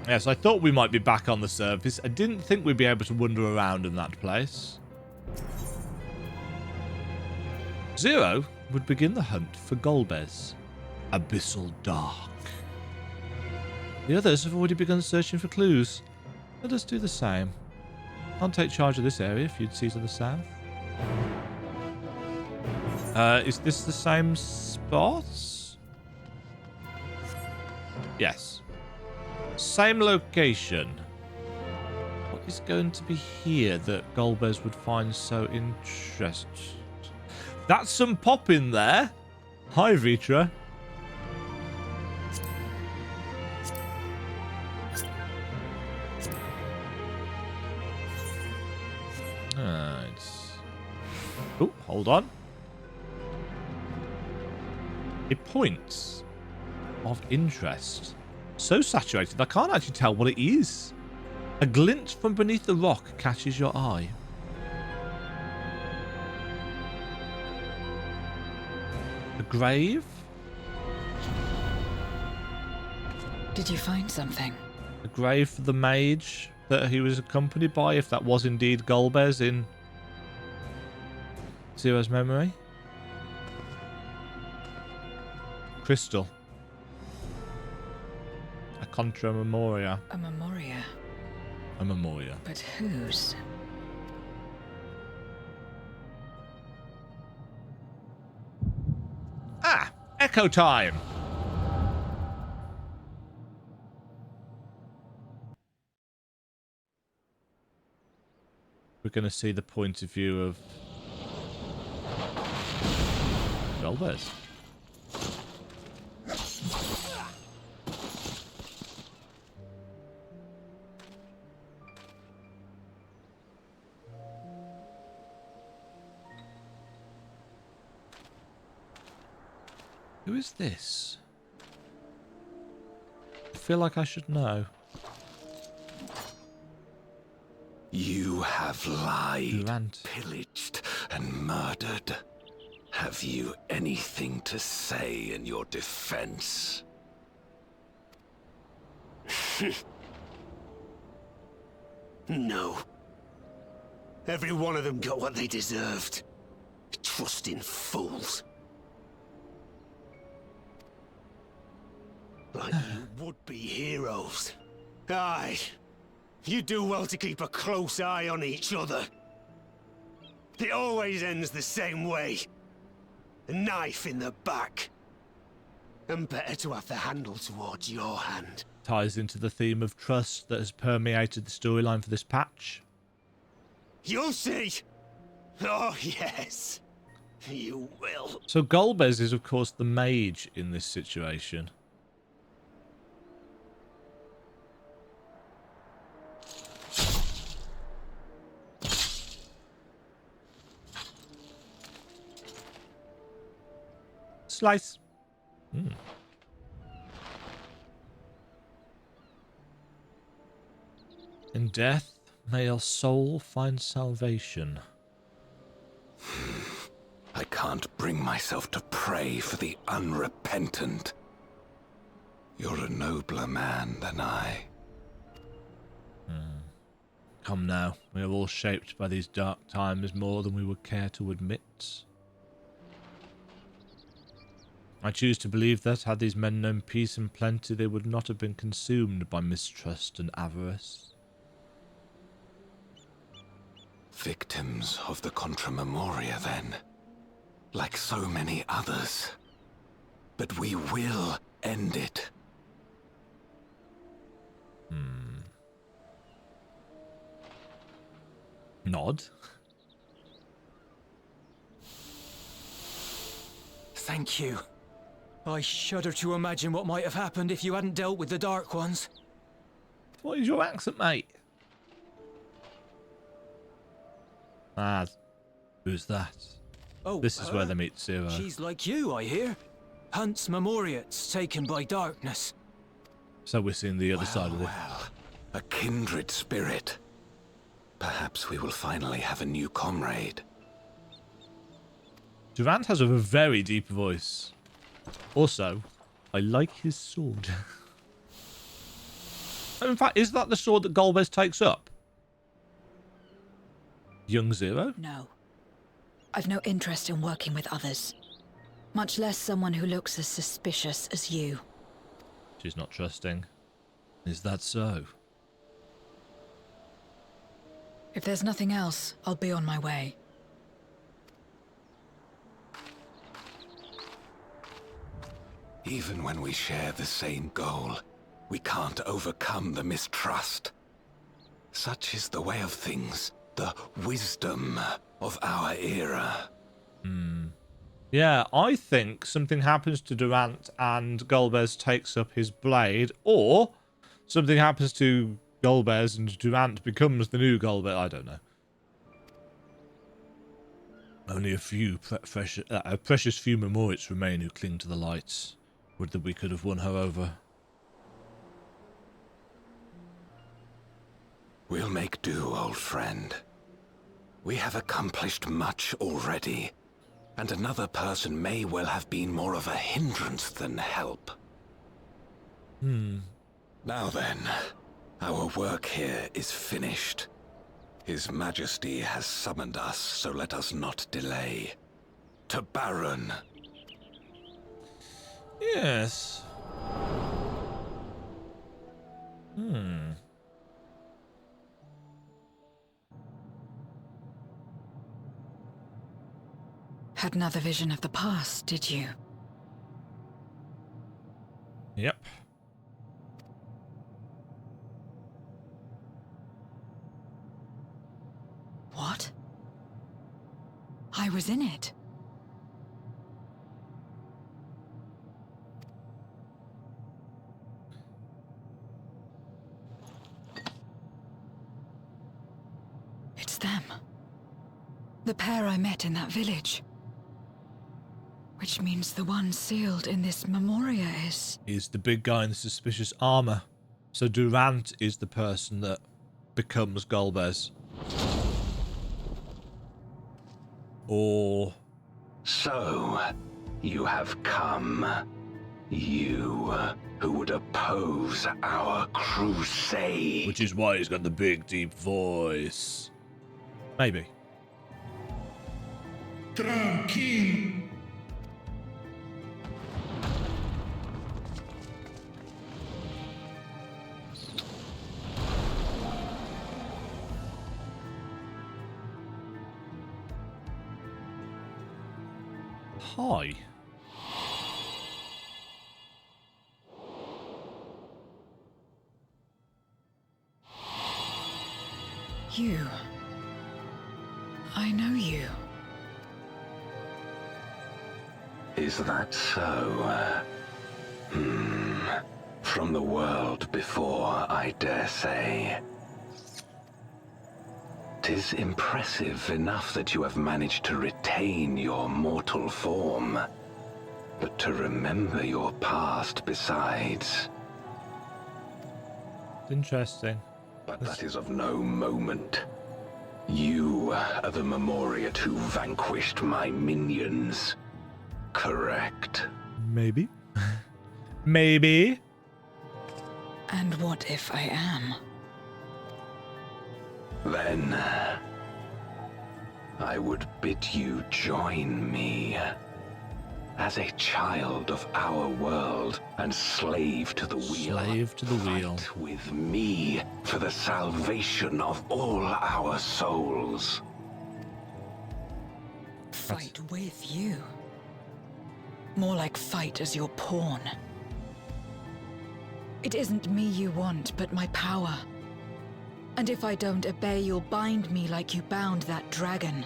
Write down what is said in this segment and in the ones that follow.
Yes, I thought we might be back on the surface. I didn't think we'd be able to wander around in that place. Zero would begin the hunt for Golbez, Abyssal Dark. The others have already begun searching for clues. Let us do the same. I'll take charge of this area if you'd see to the south. Is this the same spot? Yes. Same location. What is going to be here that Golbez would find so interesting? That's some pop in there. Hi, Vitra. Oh, hold on. A point of interest. So saturated, I can't actually tell what it is. A glint from beneath the rock catches your eye. A grave? Did you find something? A grave for the mage that he was accompanied by, if that was indeed Golbez in Zero's memory. Crystal. A contra memoria. A memoria. A memoria. But whose? Ah! Echo time! We're going to see the point of view of Golbez. Who is this? I feel like I should know. You have lied, Durant. pillaged, and murdered. Have you anything to say in your defense? No. Every one of them got what they deserved. Trusting fools. Like you would-be heroes. Aye. You do well to keep a close eye on each other. It always ends the same way. A knife in the back. And better to have the handle towards your hand. Ties into the theme of trust that has permeated the storyline for this patch. You'll see! Oh, yes. You will. So Golbez is, of course, the mage in this situation. Slice. In death, may your soul find salvation. I can't bring myself to pray for the unrepentant. You're a nobler man than I. Come now, we are all shaped by these dark times more than we would care to admit. I choose to believe that, had these men known peace and plenty, they would not have been consumed by mistrust and avarice. Victims of the Contra Memoria, then. Like so many others. But we will end it. Nod. Thank you. I shudder to imagine what might have happened if you hadn't dealt with the Dark Ones. What is your accent, mate? Ah, who's that? Oh, This is where they meet Zero. She's like you, I hear. Hunts Memoriates taken by darkness. So we're seeing the other side of it. Well, a kindred spirit. Perhaps we will finally have a new comrade. Durant has a very deep voice. Also, I like his sword. In fact, is that the sword that Golbez takes up? Young Zero? No. I've no interest in working with others. Much less someone who looks as suspicious as you. She's not trusting. Is that so? If there's nothing else, I'll be on my way. Even when we share the same goal, we can't overcome the mistrust. Such is the way of things, the wisdom of our era. Yeah, I think something happens to Durant and Golbez takes up his blade, or something happens to Golbez and Durant becomes the new Golbez. I don't know. Only a few precious few Memoriats remain who cling to the lights. Would that we could have won her over. We'll make do, old friend. We have accomplished much already, and another person may well have been more of a hindrance than help. Now then, our work here is finished. His Majesty has summoned us, so let us not delay. To Baron. Yes. Had another vision of the past, did you? Yep. What? I was in it. It's them. The pair I met in that village. Which means the one sealed in this Memoria is... He's the big guy in the suspicious armor. So Durant is the person that becomes Golbez. Or... So, you have come. You, who would oppose our crusade. Which is why he's got the big, deep voice. Maybe. Tranquilo. Hi. You. I know you. Is that so? From the world before, I dare say. 'Tis impressive enough that you have managed to retain your mortal form, but to remember your past besides. Interesting. But that is of no moment. You are the Memoriat who vanquished my minions. Correct. Maybe. Maybe. And what if I am? Then I would bid you join me as a child of our world and slave to the wheel. Slave to the wheel. Fight with me for the salvation of all our souls. Fight with you. More like fight as your pawn. It isn't me you want, but my power. And if I don't obey, you'll bind me like you bound that dragon.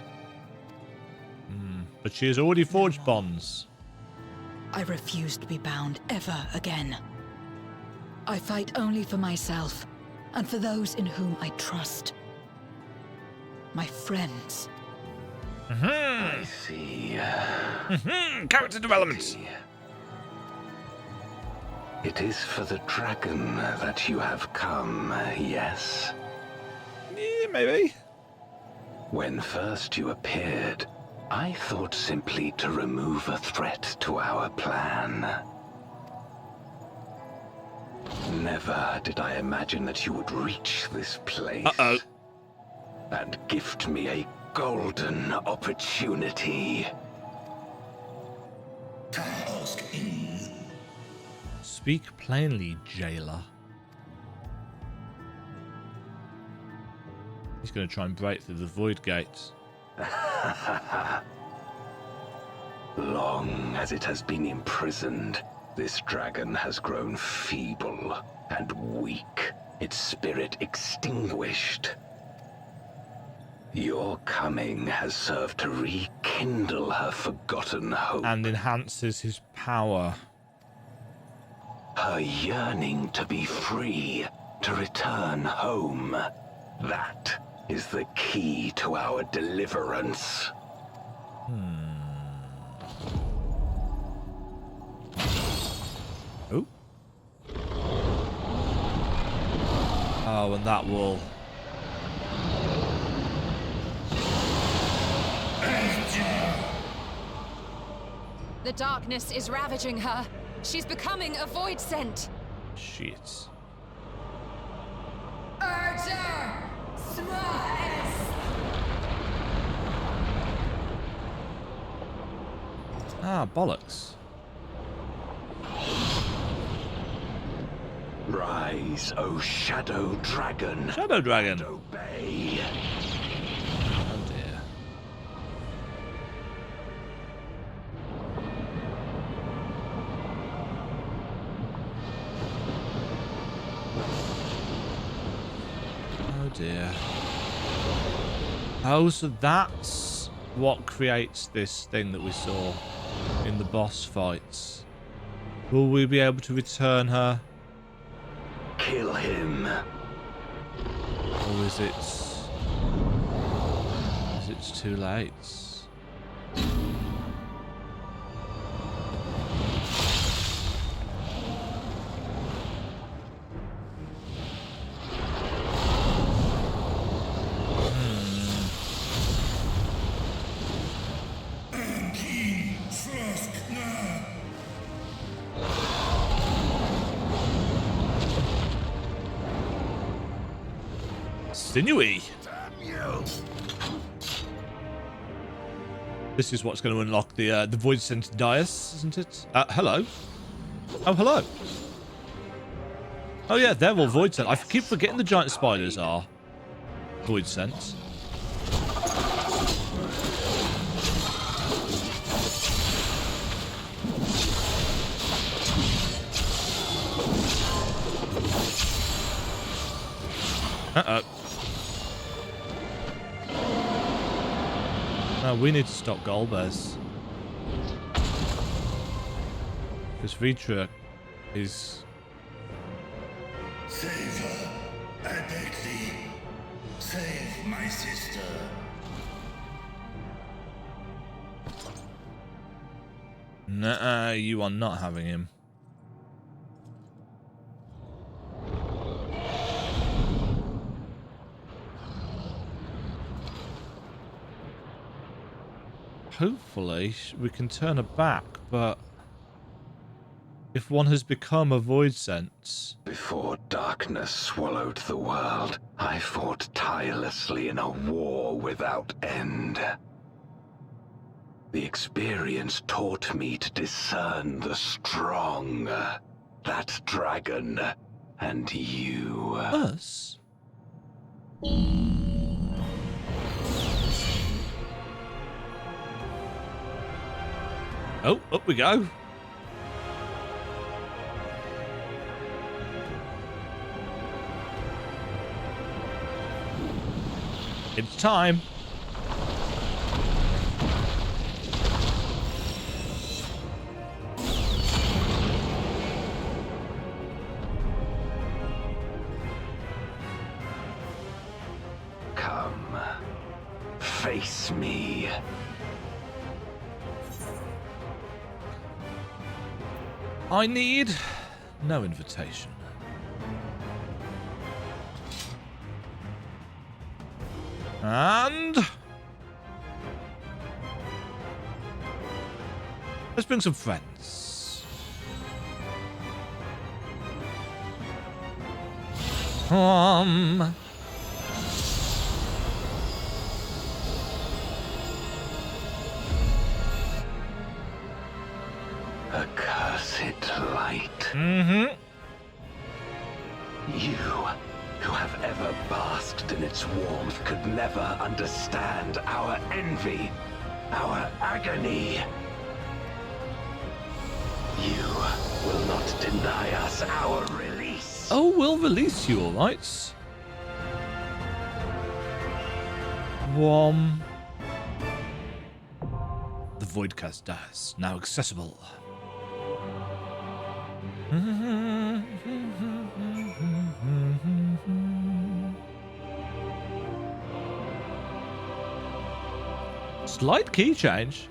But she has already forged bonds. I refuse to be bound ever again. I fight only for myself, and for those in whom I trust. My friends. I see. Character development. It is for the dragon that you have come, yes? Yeah, maybe. When first you appeared, I thought simply to remove a threat to our plan. Never did I imagine that you would reach this place. Uh-oh. And gift me a golden opportunity. Speak plainly, jailer. He's going to try and break through the void gates. Long as it has been imprisoned, this dragon has grown feeble and weak, its spirit extinguished. Your coming has served to rekindle her forgotten hope. And enhances his power. Her yearning to be free, to return home. That is the key to our deliverance. Oh. Oh, and that will... The darkness is ravaging her. She's becoming a void scent. Shit. Urger! Smiles! Ah, bollocks. Rise, O Shadow Dragon. Shadow Dragon. And obey. Oh dear. Oh dear. Oh, so that's what creates this thing that we saw in the boss fights. Will we be able to return her? Kill him. Or is it too late? Sinewy. This is what's going to unlock the Voidcast Dais, isn't it? Hello. Oh, hello. Oh yeah, they're all Voidcast. I keep forgetting the giant spiders are Voidcast. Uh-oh. No, we need to stop Golbez. Because Vitra is... Save her. I beg thee. Save my sister. Nah, you are not having him. Hopefully we can turn her back, but if one has become a void sense... Before darkness swallowed the world, I fought tirelessly in a war without end. The experience taught me to discern the strong, that dragon, and you. Us? Oh, up we go. It's time. Come, face me. I need no invitation. And let's bring some friends. Accursed light. Mm-hmm. You, who have ever basked in its warmth, could never understand our envy, our agony. You will not deny us our release. Oh, we'll release you, all right. The Voidcast Dais, now accessible. Slight key change.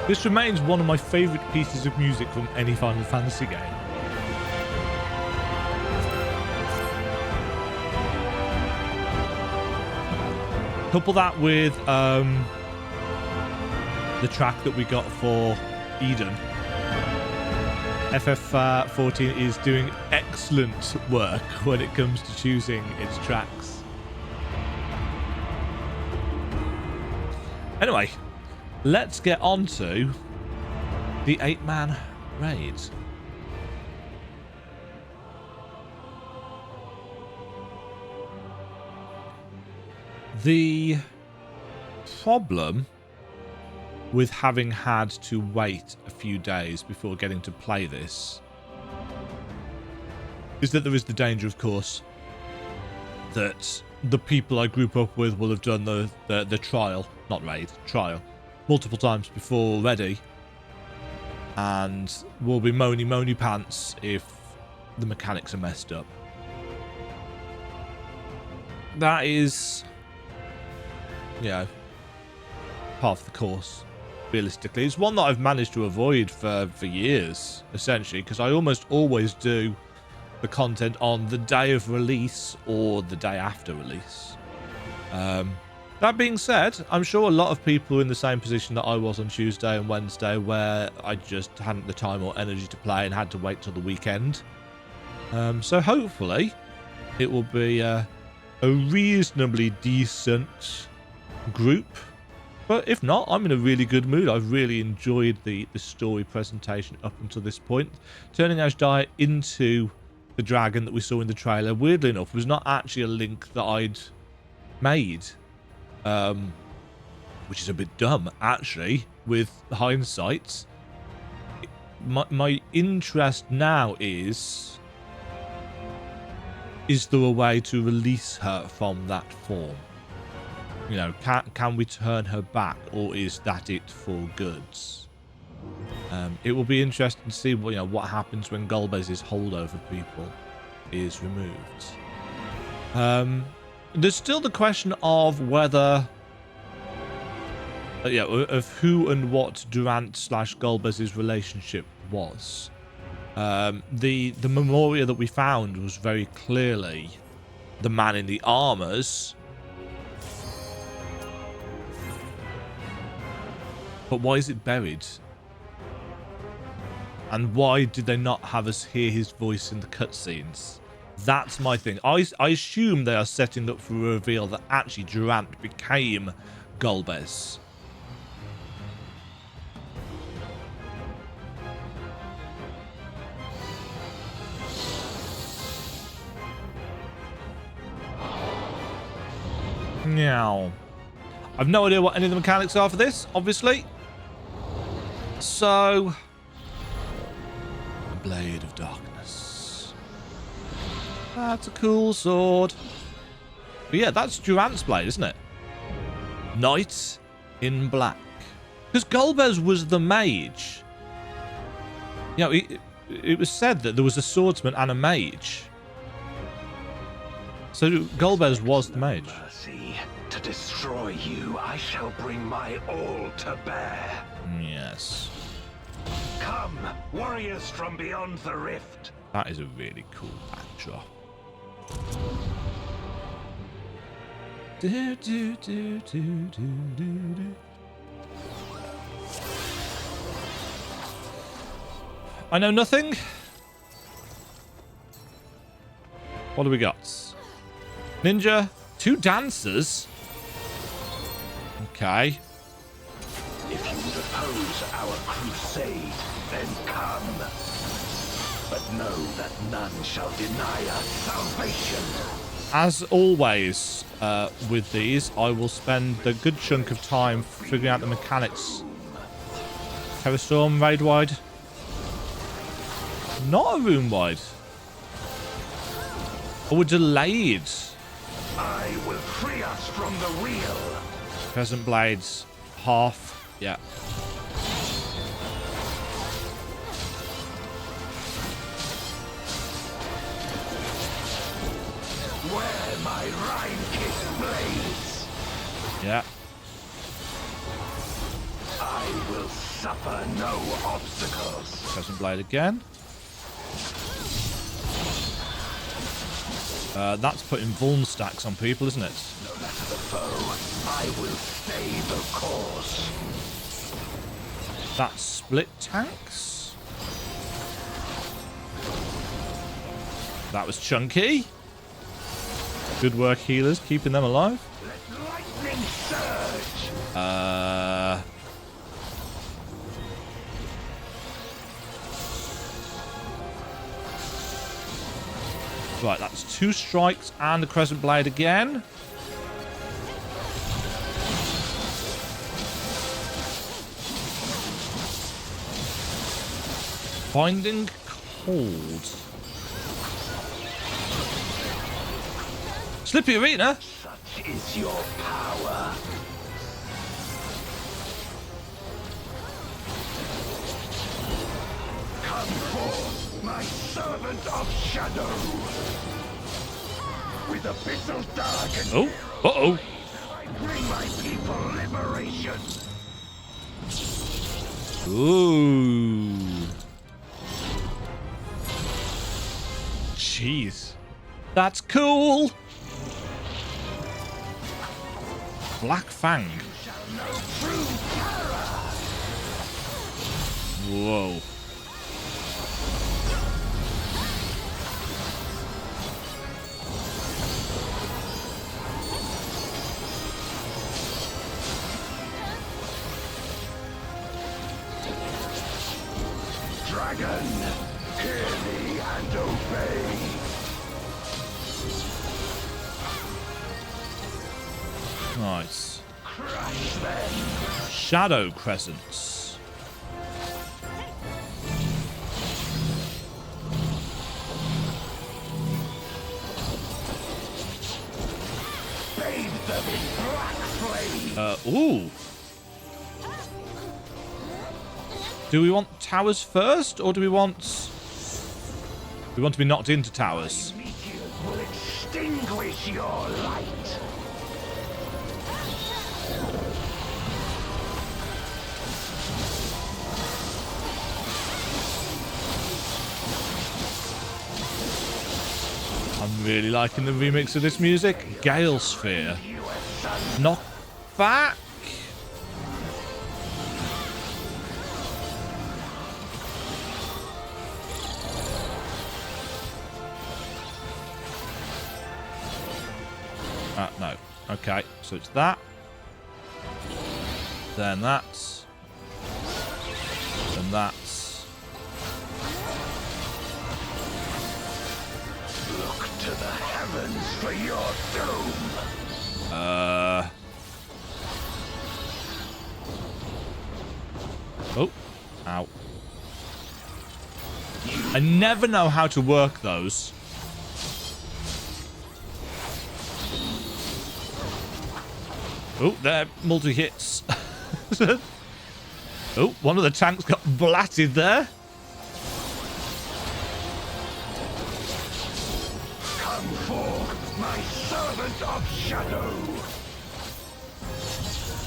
This remains one of my favourite pieces of music from any Final Fantasy game. Couple that with the track that we got for Eden. FF14 is doing excellent work when it comes to choosing its tracks. Anyway, let's get on to the 8-man raid. The problem with having had to wait a few days before getting to play this is that there is the danger, of course, that the people I group up with will have done the trial, not raid, trial, multiple times before already, and will be moany pants if the mechanics are messed up. That is, you know, part of the course, realistically. It's one that I've managed to avoid for years, essentially, because I almost always do the content on the day of release or the day after release. That being said, I'm sure a lot of people are in the same position that I was on Tuesday and Wednesday, where I just hadn't the time or energy to play and had to wait till the weekend. So hopefully it will be a reasonably decent group. But if not, I'm in a really good mood. I've really enjoyed the story presentation up until this point. Turning Ashdai into the dragon that we saw in the trailer, weirdly enough, was not actually a link that I'd made. Which is a bit dumb, actually, with hindsight. My interest now is there a way to release her from that form? You know, can we turn her back, or is that it for goods? It will be interesting to see what happens when Golbez's hold over people is removed. There's still the question of whether, of who and what Durant/Golbez's relationship was. The memoria that we found was very clearly the man in the armors. But why is it buried? And why did they not have us hear his voice in the cutscenes? That's my thing. I assume they are setting up for a reveal that actually Durant became Golbez. Now, I've no idea what any of the mechanics are for this, obviously. So, a blade of darkness. That's a cool sword. But yeah, that's Durant's blade, isn't it? Knight in black. Because Golbez was the mage. You know, it was said that there was a swordsman and a mage. So Golbez was the mage. Mercy. To destroy you, I shall bring my all to bear. Yes. Come, warriors from beyond the rift. That is a really cool backdrop. Do, do, do, do, do, do, do. I know nothing. What do we got? Ninja, 2 dancers. Okay. If you would oppose our crusade, then come. But know that none shall deny us salvation. As always, with these, I will spend a good chunk of time figuring out the mechanics. Terrastorm, raid wide. Not a room wide. Oh, we're delayed. I will free us from the wheel. Crescent blades, half. Yeah. Where my Rhine-kissed blades. Yeah. I will suffer no obstacles. Crescent blade again. That's putting vuln stacks on people, isn't it? No matter the foe, I will stay the course. That's split tanks. That was chunky. Good work, healers, keeping them alive. Let lightning surge. Right, that's 2 strikes and a crescent blade again. Finding cold. Slippy Arena. Such is your power. Come forth, my servant of shadow. With Abyssal Dark and Oh, uh-oh. I bring my people liberation. Ooh. Jeez. That's cool. Black Fang. Whoa. Dragon, hear me and obey. Nice. Crush them. Shadow Crescents. Bathe them in black flame. Ooh. Do we want towers first, or do we want... We want to be knocked into towers? Meteors will extinguish your light. I'm really liking the remix of this music. Gale Sphere. Knock back. No. Okay, so it's that. Then that. Then that. Look to the heavens for your doom. Oh. Ow. I never know how to work those. Oh, they're multi-hits. Oh, one of the tanks got blatted there. Come forth, My servant of shadow.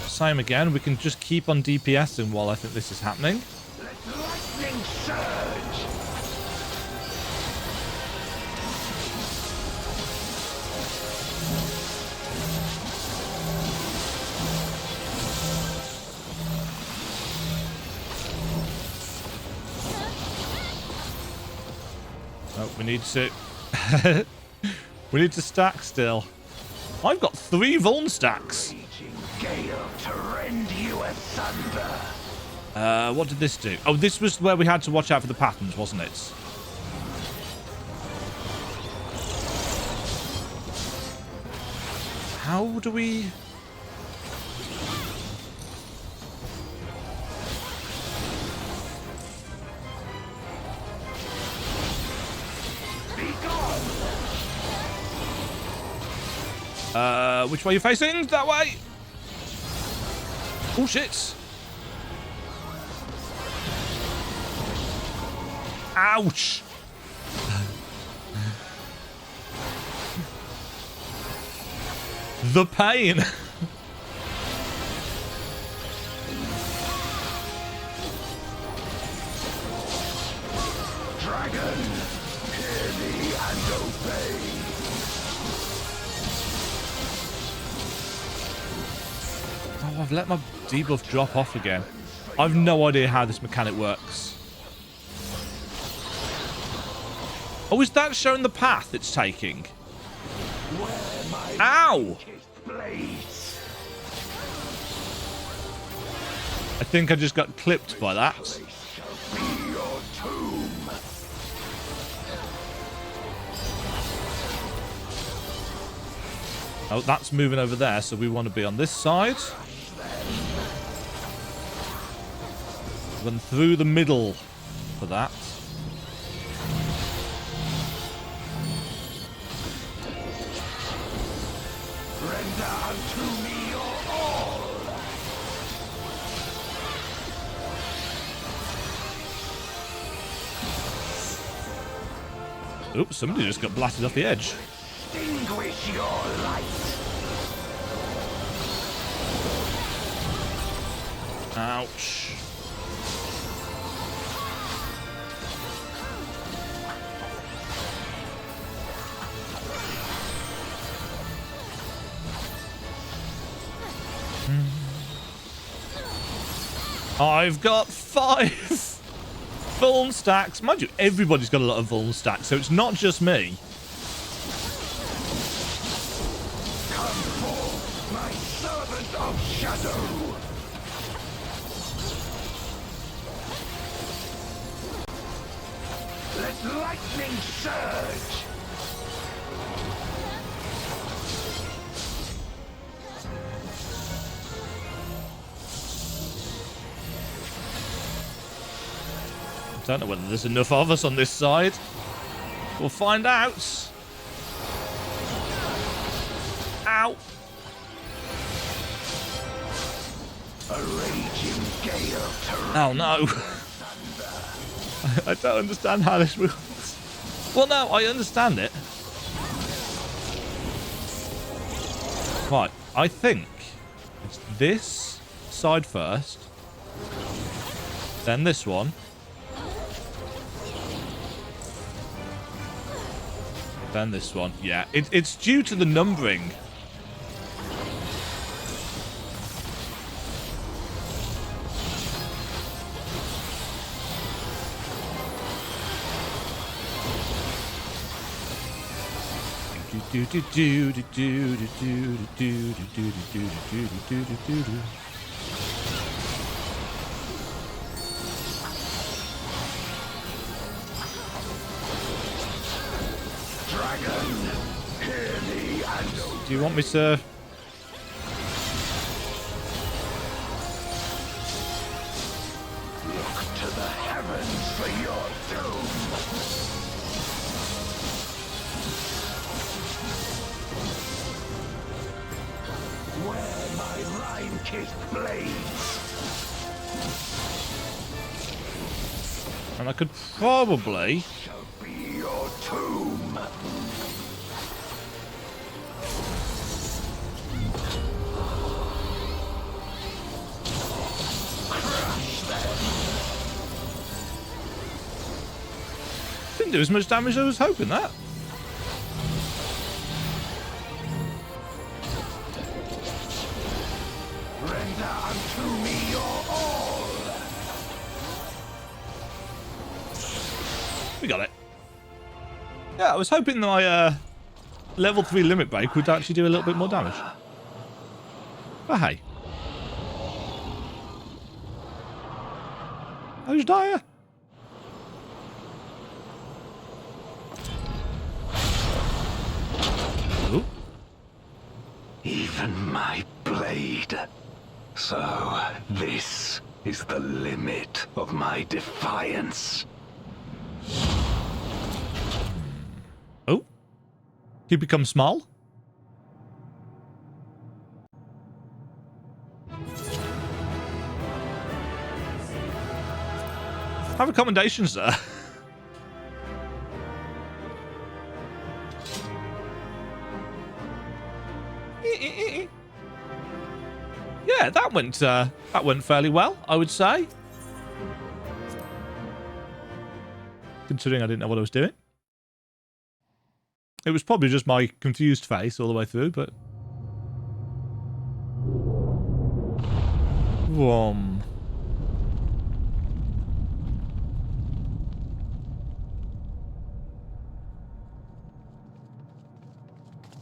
Same again. We can just keep on DPSing while I think this is happening. Let lightning surge. Oh, we need to... we need to stack still. I've got 3 Vuln stacks. Gale to rend you asunder. What did this do? Oh, this was where we had to watch out for the patterns, wasn't it? How do we... which way are you facing? That way! Oh, shit! Ouch! The pain! Dragon, hear me and obey. Oh, I've let my debuff drop off again. I've no idea how this mechanic works. Oh, is that showing the path it's taking? Ow! I think I just got clipped by that. Oh, that's moving over there, so we want to be on this side. Run through the middle for that. Render unto me your all. Oops, somebody just got blasted off the edge. Extinguish your light. Ouch. I've got 5 Vuln stacks. Mind you, everybody's got a lot of Vuln stacks, so it's not just me. Come forth, my servant of shadow. Let lightning surge. I don't know whether there's enough of us on this side. We'll find out. Ow. A raging gale to Oh no. I don't understand how this works. Well, no, I understand it. Right, I think it's this side first, then this one, then this one. Yeah, it's due to the numbering. Do you want me to? look to the heavens for your doom. Where my rime-kissed blades. And I could probably Shall be your tomb. didn't do as much damage as I was hoping that. Render unto me your all. We got it. Yeah, I was hoping that my level 3 limit break would actually do a little bit more damage. But hey. How's Dyer? Ooh. Even my blade. So, this is the limit of my defiance. Oh. He becomes small? Have accommodations there. Yeah, that went fairly well, I would say. Considering I didn't know what I was doing. It was probably just my confused face all the way through, but... Whom.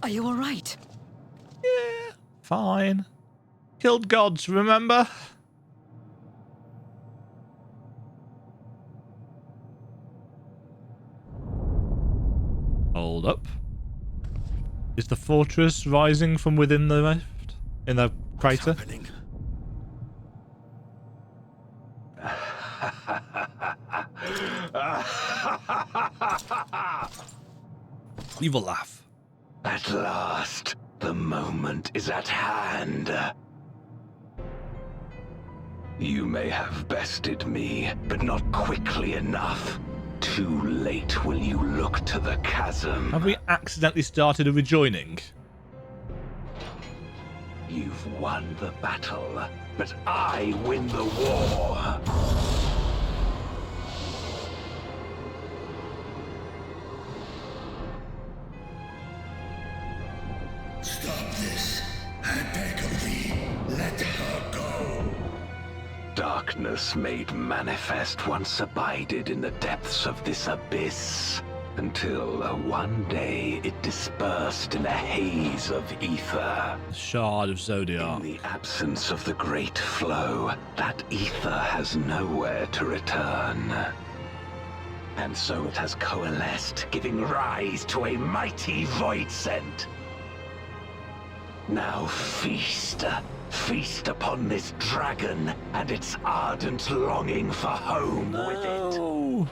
Are you all right? Yeah, fine. Killed gods, remember? Hold up. Is the fortress rising from within the rift? In the crater? Evil laugh. At last, the moment is at hand. You may have bested me, but not quickly enough. Too late will you look to the chasm. Have we accidentally started a rejoining? You've won the battle, but I win the war. Stop this. I beg of thee. Let her go. Darkness made manifest once abided in the depths of this abyss, until one day it dispersed in a haze of ether. The Shard of Zodiac. In the absence of the great flow, that ether has nowhere to return. And so it has coalesced, giving rise to a mighty Voidsent. Now feast. Feast upon this dragon and its ardent longing for home with it. Oh.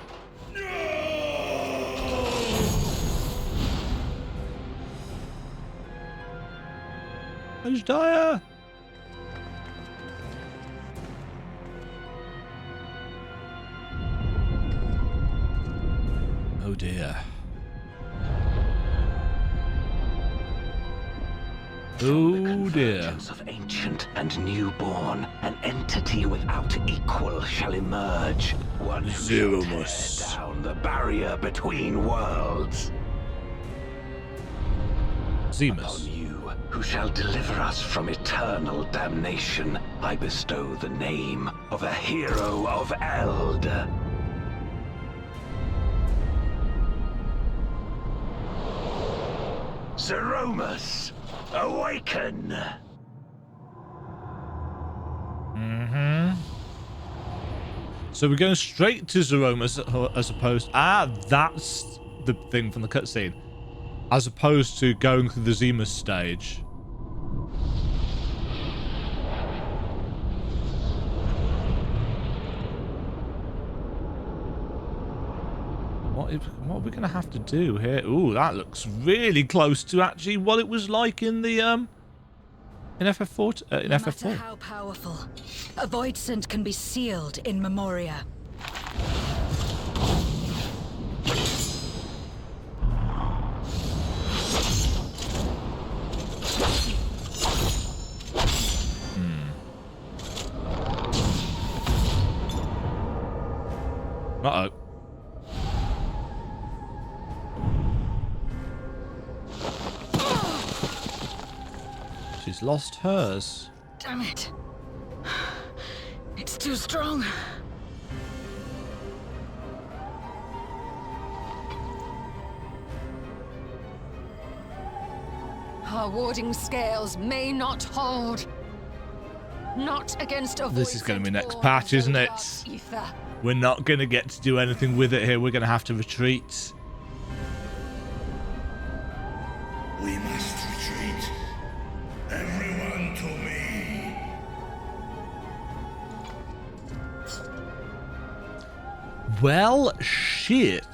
Where's Dyer? Oh dear. Oh dear. Of ancient and newborn, an entity without equal shall emerge. One who shall tear down the barrier between worlds. Zeromus. Upon you, who shall deliver us from eternal damnation, I bestow the name of a hero of Eld. Zeromus, awaken! So we're going straight to Zeromus as opposed... Ah, that's the thing from the cutscene. As opposed to going through the Zeromus stage. What are we going to have to do here? Ooh, that looks really close to actually what it was like in the in FF4. In No FF4. matter how powerful, a Voidsent can be sealed in Memoria. Uh-oh. She's lost hers. Damn it. It's too strong. Our warding scales may not hold. Not against a This is going to be void next sent patch, or isn't it? dark ether. We're not going to get to do anything with it here. We're going to have to retreat. We must retreat. Everyone to me. Well, shit.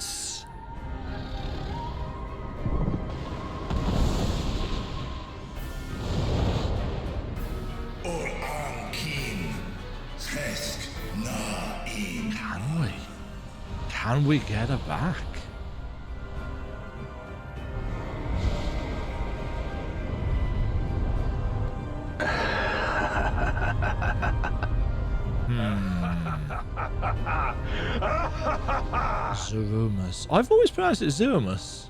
Or Ankin. Zesk na in. Can we? Can we get her back? Zeromus. I've always pronounced it Zeromus.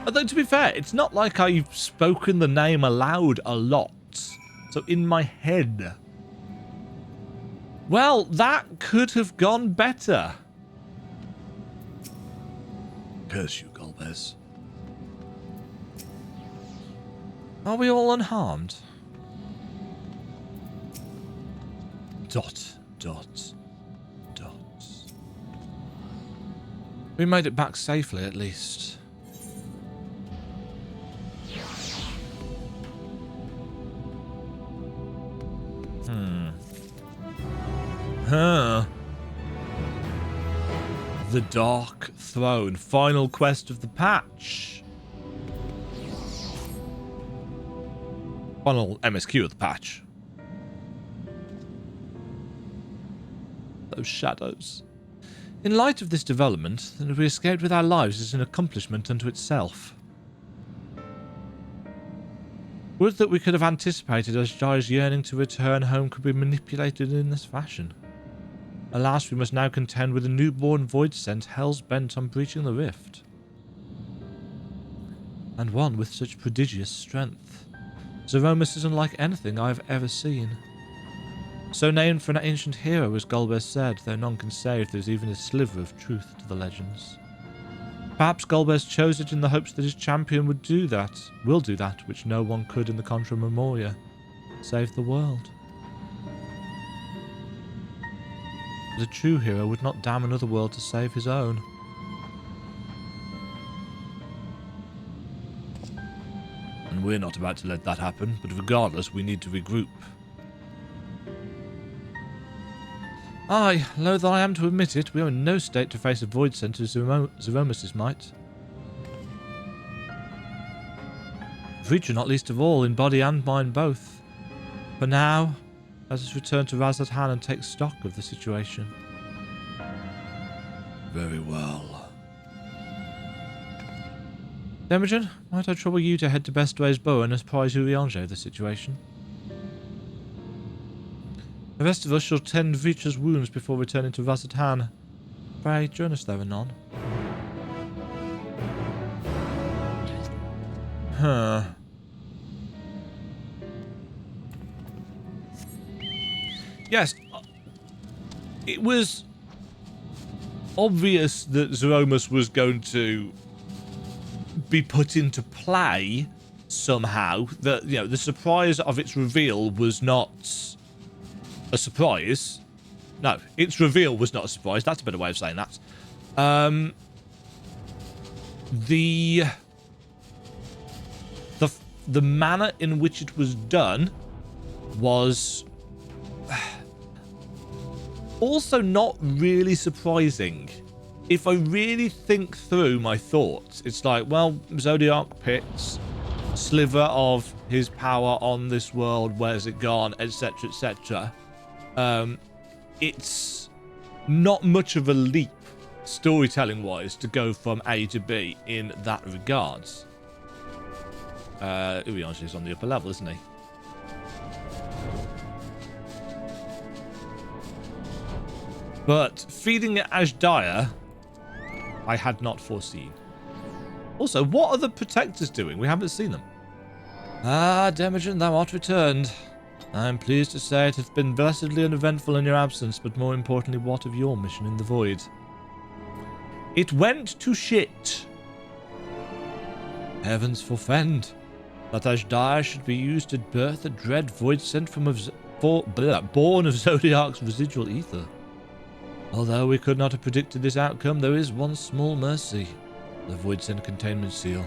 Although, to be fair, it's not like I've spoken the name aloud a lot. So, in my head. Well, that could have gone better. Curse you, Golbez. Are we all unharmed? Dot, dot, dot. We made it back safely, at least. Huh. The Dark Throne. Final quest of the patch. Final MSQ of the patch. Those shadows. In light of this development, that we escaped with our lives is an accomplishment unto itself. Would that we could have anticipated Ashjai's yearning to return home could be manipulated in this fashion. Alas, we must now contend with a newborn void-sent hell's-bent on breaching the rift. And one with such prodigious strength. Zeromus is unlike anything I have ever seen. So named for an ancient hero, as Golbez said, though none can say if there is even a sliver of truth to the legends. Perhaps Golbez chose it in the hopes that his champion will do that, which no one could in the Contra Memoria. Save the world. But a true hero would not damn another world to save his own. And we're not about to let that happen, but regardless, we need to regroup. Aye, loath I am to admit it, we are in no state to face a void sent of Zeromus' might. Creature not least of all, in body and mind both. For now, let us return to Razathan and take stock of the situation. Very well. Demajen, might I trouble you to head to Bestway's Bow and apprise Urianger of the situation? The rest of us shall tend Vitra's wounds before returning to Razathan. Pray, join us there anon. Huh. Yes, it was obvious that Zeromus was going to be put into play somehow. That, you know, the surprise of its reveal was not a surprise. No, its reveal was not a surprise. That's a better way of saying that. The manner in which it was done was also not really surprising. If I really think through my thoughts, it's like, well, Zodiac pits, sliver of his power on this world, where's it gone, etc., etc. It's not much of a leap, storytelling-wise, to go from A to B in that regards. Urianger is on the upper level, isn't he? But feeding it Ashdaya, I had not foreseen. Also, what are the protectors doing? We haven't seen them. Ah, Demajen, thou art returned. I am pleased to say it hath been blessedly uneventful in your absence, but more importantly, what of your mission in the void? It went to shit. Heavens forfend that Dais should be used to birth a dread void sent from born of Zodiac's residual ether. Although we could not have predicted this outcome, there is one small mercy: the void sent containment seal.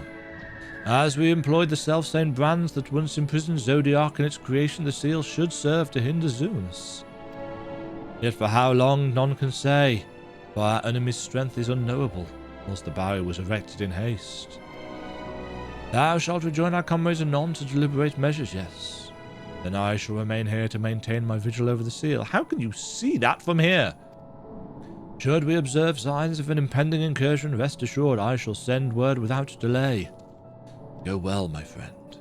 As we employed the self-same brands that once imprisoned Zodiac in its creation, the seal should serve to hinder Zeromus. Yet for how long, none can say, for our enemy's strength is unknowable, whilst the barrier was erected in haste. Thou shalt rejoin our comrades anon to deliberate measures, yes. Then I shall remain here to maintain my vigil over the seal. How can you see that from here? Should we observe signs of an impending incursion, rest assured I shall send word without delay. Go well, my friend.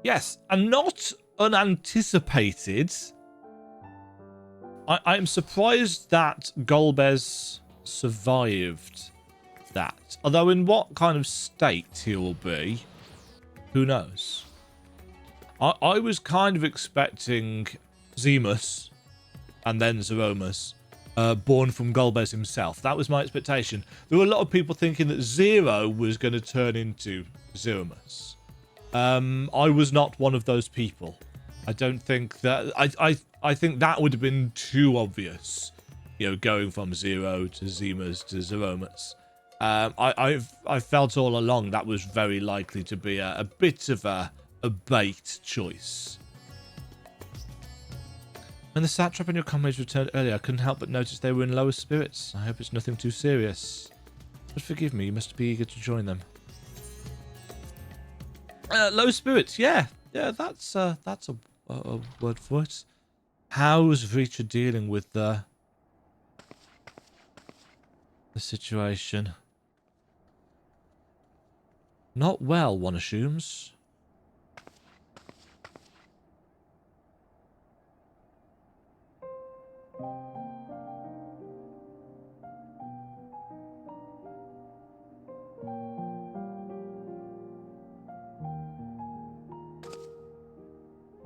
Yes, and not unanticipated. I'm surprised that Golbez survived that. Although in what kind of state he will be, who knows? I was kind of expecting Zeromus and then Zeromus born from Golbez himself. That was my expectation. There were a lot of people thinking that Zero was going to turn into Zeromus. I was not one of those people. I don't think that... I think that would have been too obvious. You know, going from Zero to Zemus to Zeromus. I felt all along that was very likely to be a bit of a bait choice. When the satrap and your comrades returned earlier, I couldn't help but notice they were in lower spirits. I hope it's nothing too serious. But forgive me, you must be eager to join them. Low spirits, yeah. Yeah, that's a word for it. How's Reacher dealing with the situation? Not well, one assumes.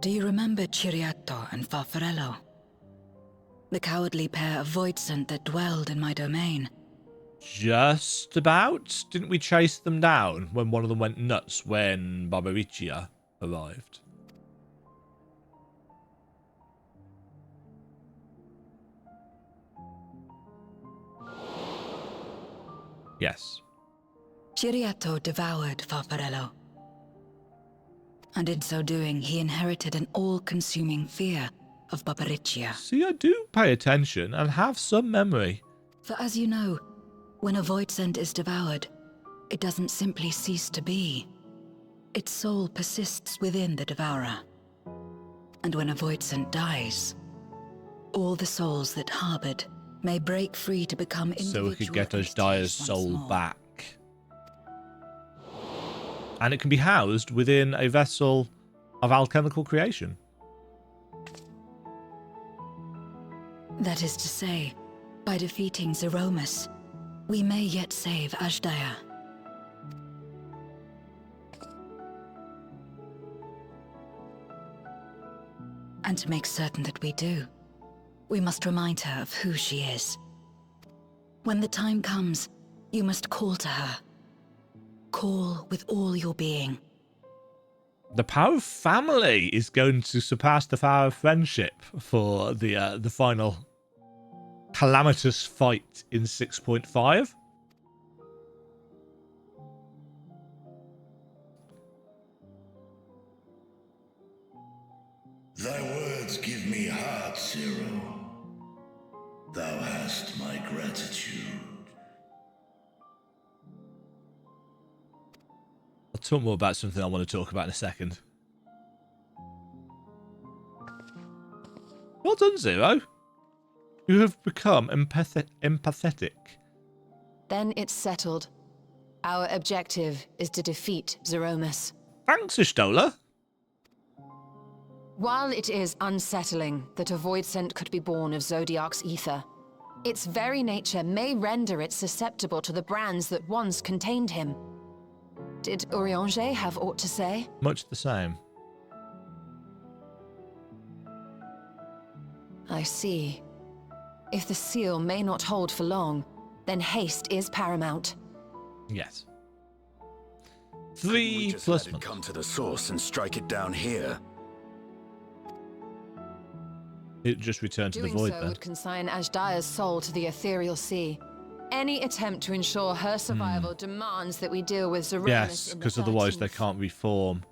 Do you remember Ciriato and Farfarello? The cowardly pair of Voidsent that dwelled in my domain? Just about. Didn't we chase them down when one of them went nuts when Barbaricia arrived? Yes. Ciriato devoured Farfarello. And in so doing, he inherited an all-consuming fear of Barbaricia. See, I do pay attention and have some memory. For as you know, when a Voidsent is devoured, it doesn't simply cease to be. Its soul persists within the devourer. And when a Voidsent dies, all the souls that harbored may break free to become individual. So we could get Dai's soul back. And it can be housed within a vessel of alchemical creation. That is to say, by defeating Zeromus, we may yet save Azdaja. And to make certain that we do, we must remind her of who she is. When the time comes, you must call to her. Call with all your being. The power of family is going to surpass the power of friendship for the final calamitous fight in 6.5. Thy words give me heart, Zero. Thou hast my gratitude. I'll talk more about something I want to talk about in a second. Well done, Zero. You have become empathetic. Then it's settled. Our objective is to defeat Zeromus. Thanks, Ishtola. While it is unsettling that a Voidsent could be born of Zodiac's ether, Its very nature may render it susceptible to the brands that once contained him. Did Urianger have aught to say? Much the same. I see. If the seal may not hold for long, then haste is paramount. Yes. We 3 just plus let it months. come to the source and strike it down here. It just returned to the Doing void so then. would consign Ajdaya's soul to the ethereal sea. Any attempt to ensure her survival demands that we deal with Zeromus Yes, in the because otherwise they 13th. can't reform.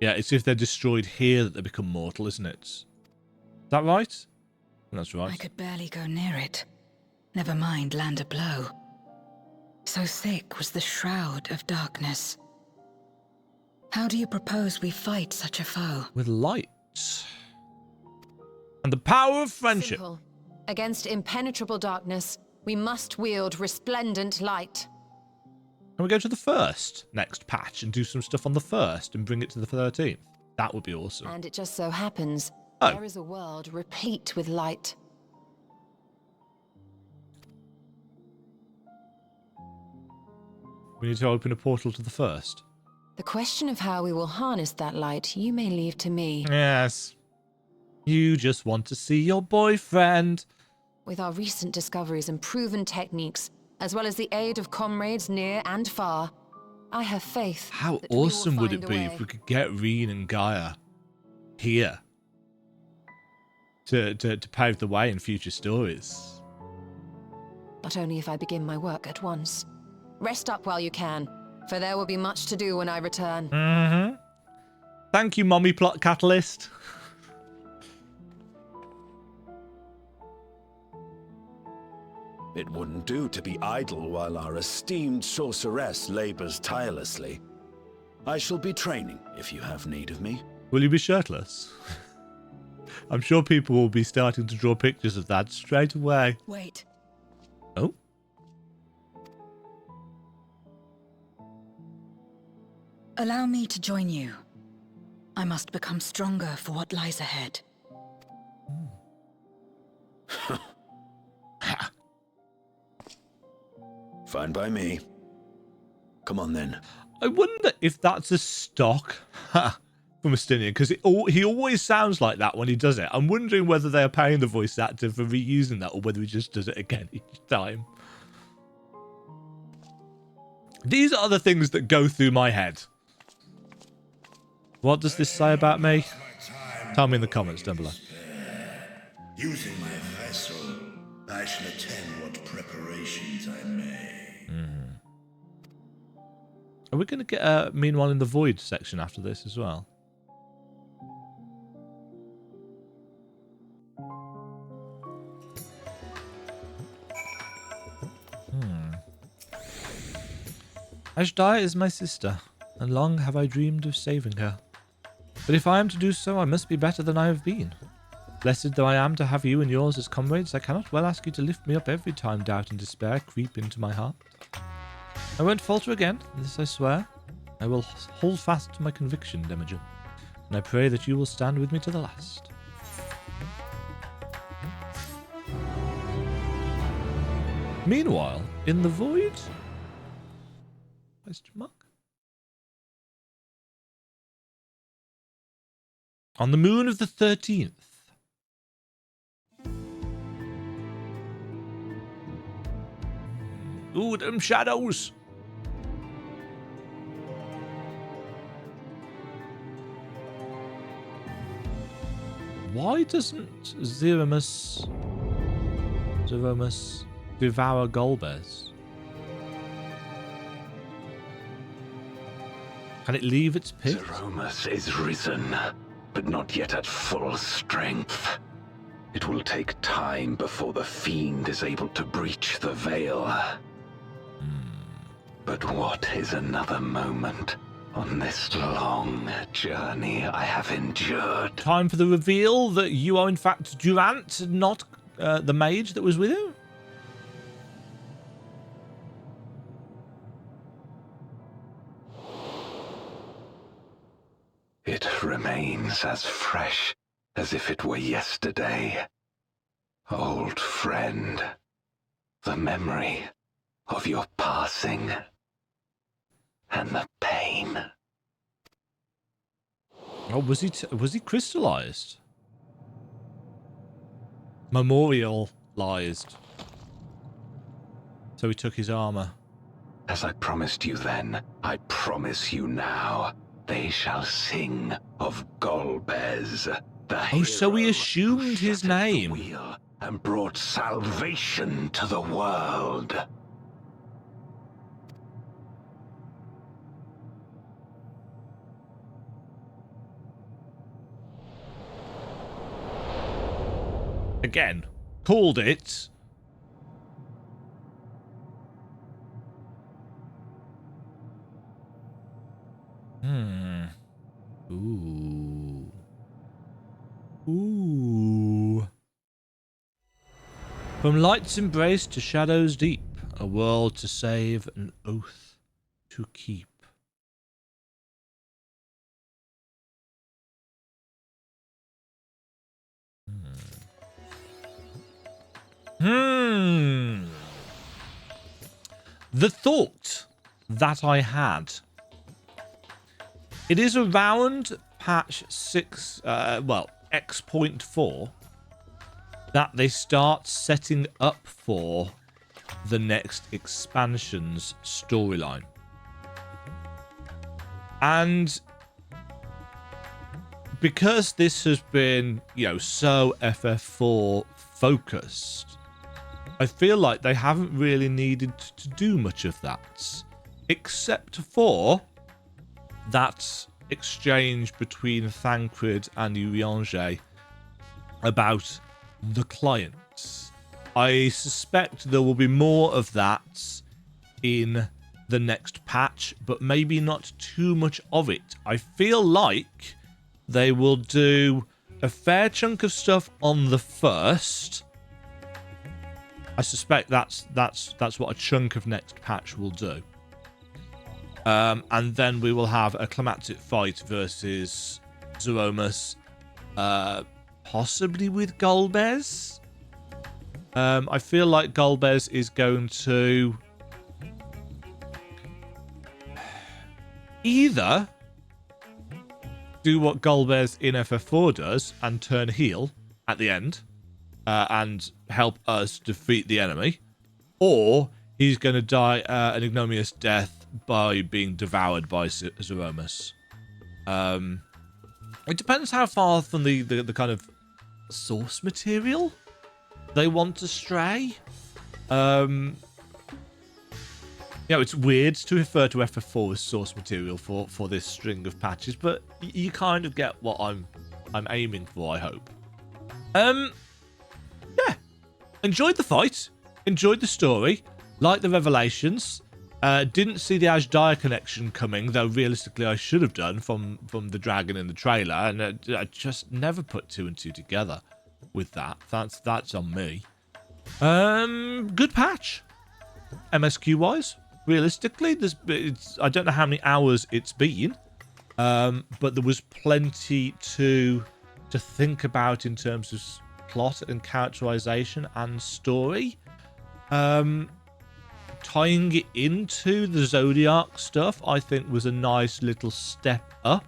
Yeah, it's if they're destroyed here that they become mortal, isn't it? Is that right? That's right. I could barely go near it. Never mind land a blow. So thick was the shroud of darkness. How do you propose we fight such a foe? With light. And the power of friendship. Simple. Against impenetrable darkness, we must wield resplendent light. Can we go to the first next patch and do some stuff on the first and bring it to the 13th? That would be awesome. And it just so happens, Oh. there is a world replete with light. We need to open a portal to the first. The question of how we will harness that light, you may leave to me. Yes. You just want to see your boyfriend. With our recent discoveries and proven techniques, as well as the aid of comrades near and far, I have faith. How that we will awesome would find it a be way. if we could get Reen and Gaia here to pave the way in future stories? But only if I begin my work at once. Rest up while you can, for there will be much to do when I return. Mm-hmm. Thank you, Mommy Plot Catalyst. It wouldn't do to be idle while our esteemed sorceress labors tirelessly. I shall be training if you have need of me. Will you be shirtless? I'm sure people will be starting to draw pictures of that straight away. Wait. Oh. Allow me to join you. I must become stronger for what lies ahead. Fine by me. Come on then. I wonder if that's a stock from Estinian, because he always sounds like that when he does it. I'm wondering whether they are paying the voice actor for reusing that or whether he just does it again each time. These are the things that go through my head. What does this say about me? Tell me in the comments down below. Using my vessel, I shall attend what preparations I may. Are we going to get a Meanwhile in the Void section after this as well? Ashdai is my sister, and long have I dreamed of saving her. But if I am to do so, I must be better than I have been. Blessed though I am to have you and yours as comrades, I cannot well ask you to lift me up every time doubt and despair creep into my heart. I won't falter again, this I swear. I will hold fast to my conviction, Demajen, and I pray that you will stand with me to the last. Meanwhile, in the void? Question mark? On the moon of the 13th. Ooh, them shadows! Why doesn't Zeromus devour Golbez? Can it leave its pit? Zeromus is risen, but not yet at full strength. It will take time before the fiend is able to breach the veil. But what is another moment on this long journey I have endured? Time for the reveal that you are in fact Durant, not the mage that was with him? It remains as fresh as if it were yesterday. Old friend, the memory of your passing and the pain. Oh, was he crystallized? Memorialized. So he took his armor. As I promised you then, I promise you now. They shall sing of Golbez, the Oh, so he hero assumed who his shattered the name. wheel and brought salvation to the world. Again, called it. Ooh. Ooh. From light's embrace to shadow's deep, a world to save, an oath to keep. The thought that I had. It is around patch 6, X.4, that they start setting up for the next expansion's storyline. And because this has been, so FF4 focused, I feel like they haven't really needed to do much of that, except for that exchange between Thancred and Urianger about the clients. I suspect there will be more of that in the next patch, but maybe not too much of it. I feel like they will do a fair chunk of stuff on the first. I suspect that's what a chunk of next patch will do. And then we will have a climactic fight versus Zeromus, possibly with Golbez. I feel like Golbez is going to either do what Golbez in FF4 does and turn heel at the end and help us defeat the enemy, or he's going to die an ignominious death by being devoured by Zeromus. It depends how far from the kind of source material they want to stray. It's weird to refer to FF4 as source material for this string of patches, but you kind of get what I'm aiming for, I hope. Yeah. Enjoyed the fight. Enjoyed the story. Liked the revelations. Didn't see the Ashdaya connection coming, though realistically I should have done from the dragon in the trailer, and I just never put 2 and 2 together with that. That's on me. Good patch. MSQ wise, realistically, I don't know how many hours it's been, but there was plenty to think about in terms of plot and characterization and story. Tying it into the Zodiac stuff, I think, was a nice little step up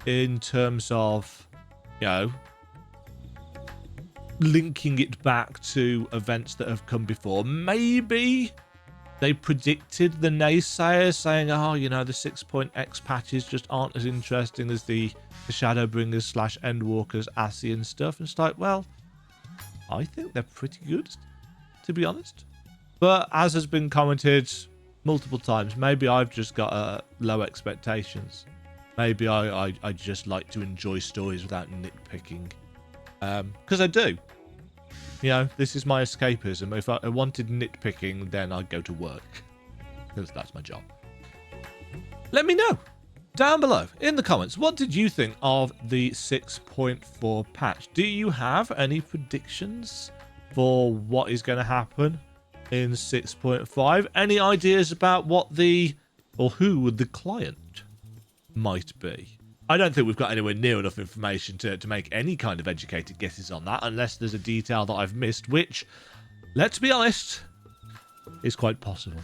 in terms of, linking it back to events that have come before. Maybe they predicted the naysayers saying, the 6.x patches just aren't as interesting as the Shadowbringers / Endwalkers, Ascian stuff. And it's like, well, I think they're pretty good, to be honest. But as has been commented multiple times, maybe I've just got low expectations. Maybe I just like to enjoy stories without nitpicking. Because I do. This is my escapism. If I wanted nitpicking, then I'd go to work. Because that's my job. Let me know down below in the comments. What did you think of the 6.4 patch? Do you have any predictions for what is going to happen in 6.5? Any ideas about what who the client might be? I don't think we've got anywhere near enough information to make any kind of educated guesses on that, unless there's a detail that I've missed, which, let's be honest, is quite possible.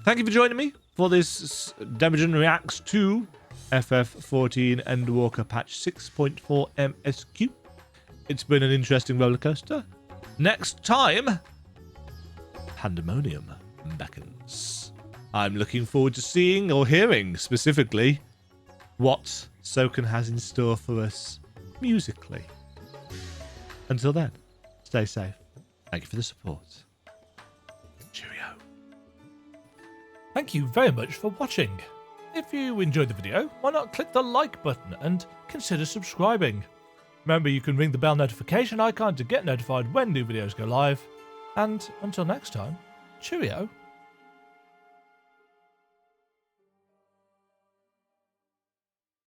Thank you for joining me for this Demajen Reacts to FF14 Endwalker patch 6.4 MSQ. It's been an interesting rollercoaster. Next time, Pandemonium beckons. I'm looking forward to seeing or hearing specifically what Soken has in store for us musically. Until then, stay safe. Thank you for the support. Cheerio. Thank you very much for watching. If you enjoyed the video, why not click the like button and consider subscribing. Remember, you can ring the bell notification icon to get notified when new videos go live. And until next time, cheerio.